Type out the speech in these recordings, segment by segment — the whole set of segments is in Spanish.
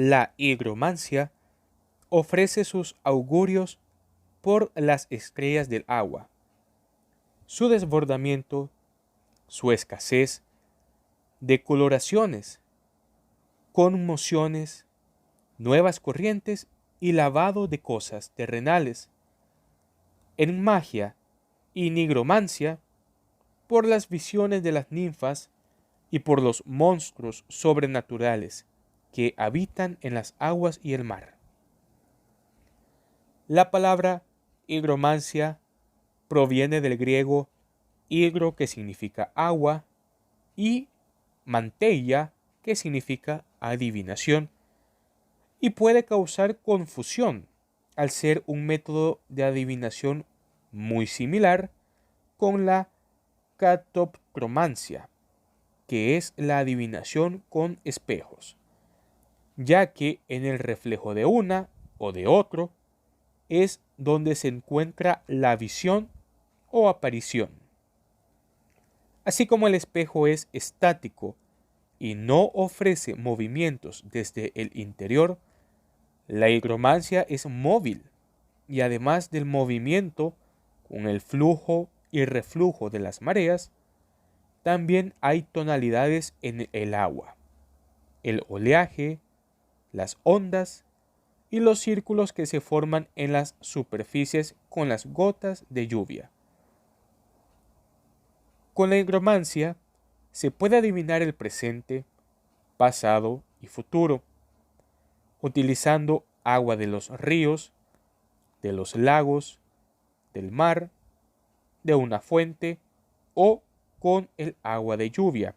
La higromancia ofrece sus augurios por las estrellas del agua, su desbordamiento, su escasez, decoloraciones, conmociones, nuevas corrientes y lavado de cosas terrenales. En magia y nigromancia, por las visiones de las ninfas y por los monstruos sobrenaturales que habitan en las aguas y el mar. La palabra higromancia proviene del griego higro, que significa agua, y manteia, que significa adivinación, y puede causar confusión al ser un método de adivinación muy similar con la catoptromancia, que es la adivinación con espejos, ya que en el reflejo de una o de otro es donde se encuentra la visión o aparición. Así como el espejo es estático y no ofrece movimientos desde el interior, la higromancia es móvil y además del movimiento con el flujo y reflujo de las mareas, también hay tonalidades en el agua, el oleaje, las ondas y los círculos que se forman en las superficies con las gotas de lluvia. Con la higromancia se puede adivinar el presente, pasado y futuro, utilizando agua de los ríos, de los lagos, del mar, de una fuente o con el agua de lluvia.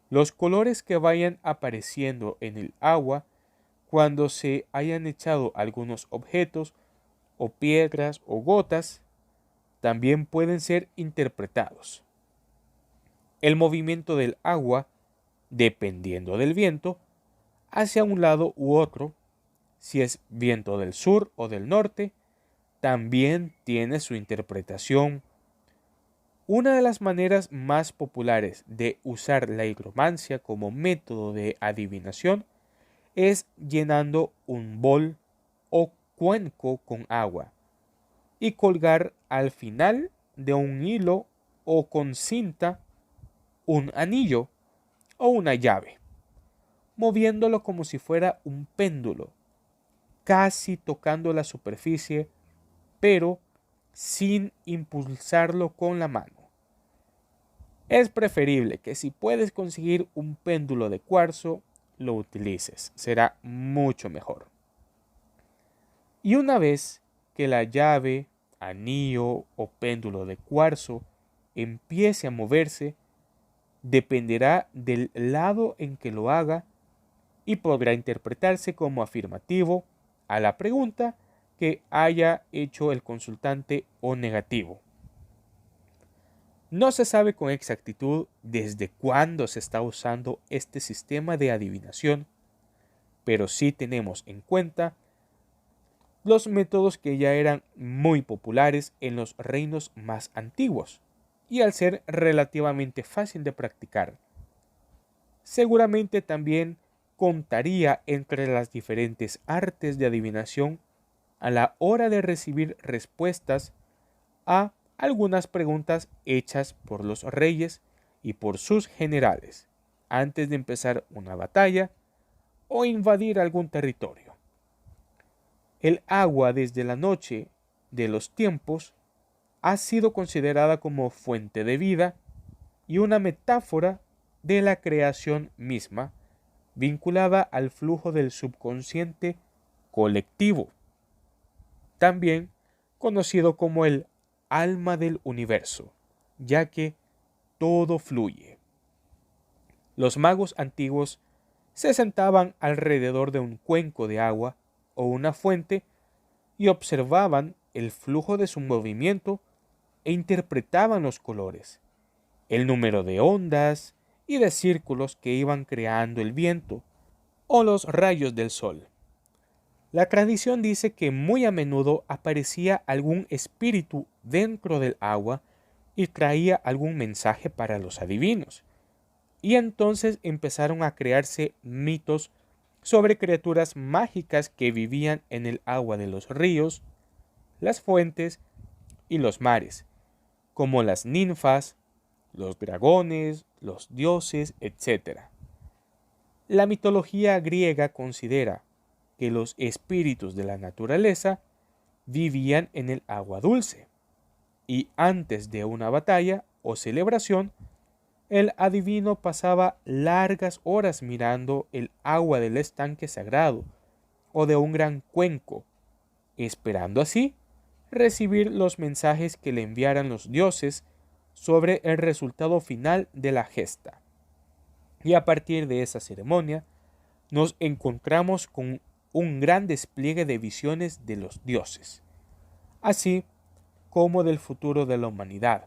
Los colores que vayan apareciendo en el agua cuando se hayan echado algunos objetos o piedras o gotas también pueden ser interpretados. El movimiento del agua, dependiendo del viento, hacia un lado u otro, si es viento del sur o del norte, también tiene su interpretación. Una de las maneras más populares de usar la higromancia como método de adivinación es llenando un bol o cuenco con agua y colgar al final de un hilo o con cinta un anillo o una llave, moviéndolo como si fuera un péndulo, casi tocando la superficie, pero sin impulsarlo con la mano. Es preferible que si puedes conseguir un péndulo de cuarzo, lo utilices, será mucho mejor. Y una vez que la llave, anillo o péndulo de cuarzo empiece a moverse, dependerá del lado en que lo haga y podrá interpretarse como afirmativo a la pregunta que haya hecho el consultante o negativo. No se sabe con exactitud desde cuándo se está usando este sistema de adivinación, pero sí tenemos en cuenta los métodos que ya eran muy populares en los reinos más antiguos, y al ser relativamente fácil de practicar. Seguramente también contaría entre las diferentes artes de adivinación a la hora de recibir respuestas a algunas preguntas hechas por los reyes y por sus generales antes de empezar una batalla o invadir algún territorio. El agua desde la noche de los tiempos ha sido considerada como fuente de vida y una metáfora de la creación misma, vinculada al flujo del subconsciente colectivo, también conocido como el alma del universo, ya que todo fluye. Los magos antiguos se sentaban alrededor de un cuenco de agua o una fuente y observaban el flujo de su movimiento e interpretaban los colores, el número de ondas y de círculos que iban creando el viento o los rayos del sol. La tradición dice que muy a menudo aparecía algún espíritu dentro del agua y traía algún mensaje para los adivinos. Y entonces empezaron a crearse mitos sobre criaturas mágicas que vivían en el agua de los ríos, las fuentes y los mares, como las ninfas, los dragones, los dioses, etc. La mitología griega considera que los espíritus de la naturaleza vivían en el agua dulce, y antes de una batalla o celebración, el adivino pasaba largas horas mirando el agua del estanque sagrado o de un gran cuenco, esperando así recibir los mensajes que le enviaran los dioses sobre el resultado final de la gesta. Y a partir de esa ceremonia, nos encontramos con un gran despliegue de visiones de los dioses, así como del futuro de la humanidad.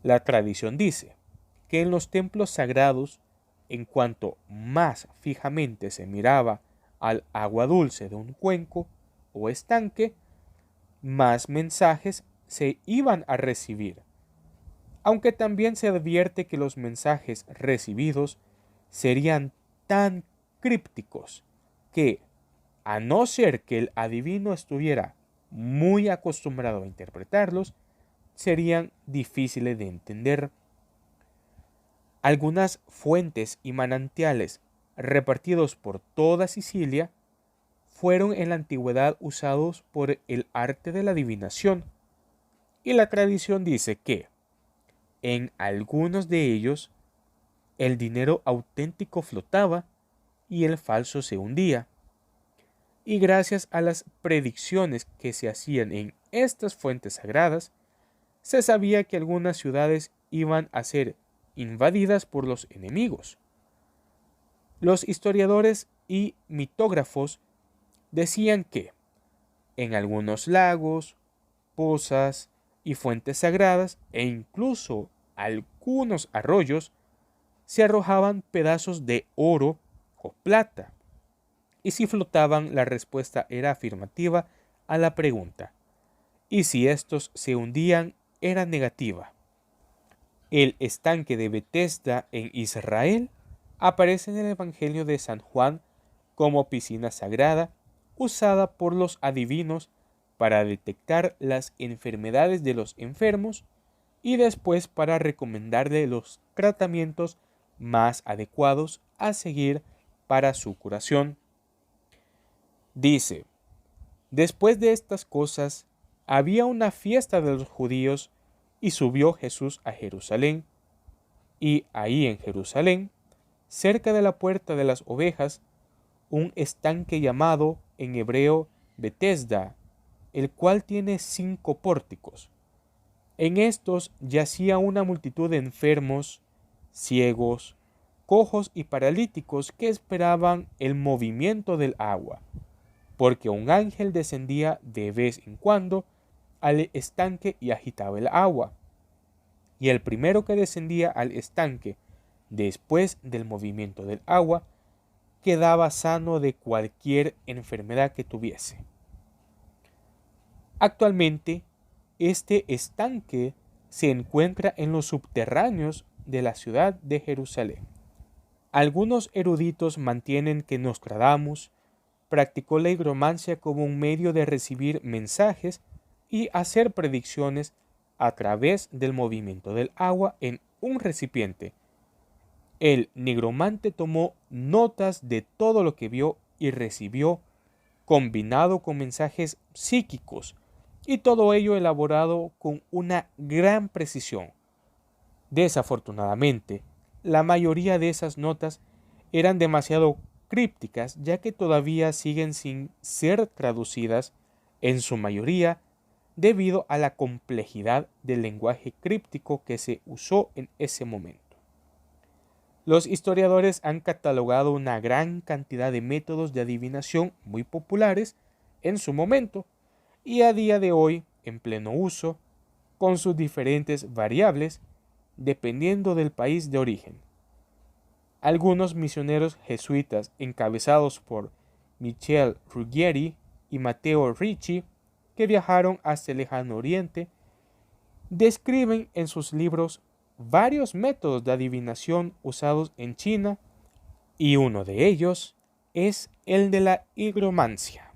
La tradición dice que en los templos sagrados, en cuanto más fijamente se miraba al agua dulce de un cuenco o estanque, más mensajes se iban a recibir, aunque también se advierte que los mensajes recibidos serían tan crípticos que, a no ser que el adivino estuviera muy acostumbrado a interpretarlos, serían difíciles de entender. Algunas fuentes y manantiales repartidos por toda Sicilia fueron en la antigüedad usados por el arte de la adivinación, y la tradición dice que en algunos de ellos el dinero auténtico flotaba y el falso se hundía. Y gracias a las predicciones que se hacían en estas fuentes sagradas, se sabía que algunas ciudades iban a ser invadidas por los enemigos. Los historiadores y mitógrafos decían que en algunos lagos, pozas y fuentes sagradas e incluso algunos arroyos se arrojaban pedazos de oro o plata, y si flotaban la respuesta era afirmativa a la pregunta, y si estos se hundían era negativa. El estanque de Betesda en Israel aparece en el Evangelio de San Juan como piscina sagrada usada por los adivinos para detectar las enfermedades de los enfermos y después para recomendarle los tratamientos más adecuados a seguir para su curación. Dice: después de estas cosas había una fiesta de los judíos y subió Jesús a Jerusalén, y ahí en Jerusalén, cerca de la puerta de las ovejas, un estanque llamado en hebreo Betesda, el cual tiene 5 pórticos. En estos yacía una multitud de enfermos, ciegos, cojos y paralíticos que esperaban el movimiento del agua, porque un ángel descendía de vez en cuando al estanque y agitaba el agua. Y el primero que descendía al estanque después del movimiento del agua quedaba sano de cualquier enfermedad que tuviese. Actualmente, este estanque se encuentra en los subterráneos de la ciudad de Jerusalén. Algunos eruditos mantienen que Nostradamus practicó la higromancia como un medio de recibir mensajes y hacer predicciones a través del movimiento del agua en un recipiente. El nigromante tomó notas de todo lo que vio y recibió, combinado con mensajes psíquicos, y todo ello elaborado con una gran precisión. Desafortunadamente, la mayoría de esas notas eran demasiado crípticas, ya que todavía siguen sin ser traducidas, en su mayoría debido a la complejidad del lenguaje críptico que se usó en ese momento. Los historiadores han catalogado una gran cantidad de métodos de adivinación muy populares en su momento y a día de hoy en pleno uso, con sus diferentes variables dependiendo del país de origen. Algunos misioneros jesuitas encabezados por Michel Ruggieri y Matteo Ricci, que viajaron hasta el lejano oriente, describen en sus libros varios métodos de adivinación usados en China, y uno de ellos es el de la higromancia.